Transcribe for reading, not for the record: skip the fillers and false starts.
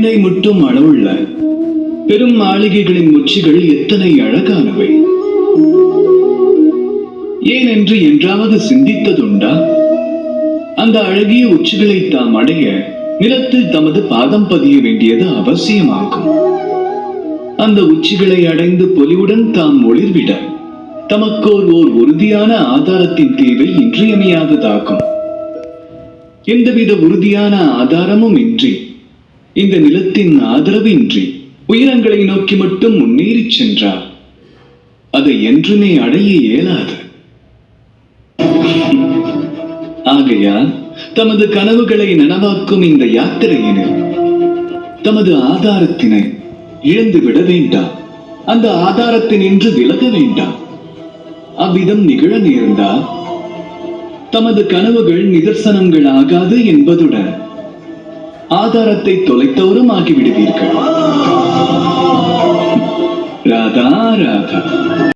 விண்ணை முட்டும் அளவுள்ள பெரும் மாளிகைகளின் உச்சிகள் எத்தனை அழகானவை! ஏனென்று என்றாவது சிந்தித்ததுண்டா? அந்த அழகிய உச்சிகளை தாம் அடைய நிலத்தில் தமது பாதம் பதிய வேண்டியது அவசியமாகும். அந்த உச்சிகளை அடைந்து பொலிவுடன் தாம் ஒளிர்விட தமக்கோர் ஓர் உறுதியான ஆதாரத்தின் தேவை இன்றியமையாததாகும். எந்தவித உறுதியான ஆதாரமும் இன்றி, இந்த நிலத்தின் ஆதரவின்றி உயரங்களை நோக்கி மட்டும் முன்னேறி சென்றார் அதை என்றுமே அடைய இயலாது. ஆகையால் தமது கனவுகளை நனவாக்கும் இந்த யாத்திரையினர் தமது ஆதாரத்தினை இழந்து விட வேண்டாம். அந்த ஆதாரத்தினின்று விலக வேண்டாம். அவ்விதம் நிகழ நேர்ந்தால் தமது கனவுகள் நிதர்சனங்கள் ஆகாது என்பதுடன் ஆதாரத்தை தொலைத்தோரும் ஆகிவிடுவீர்கள். ராதா ராதா.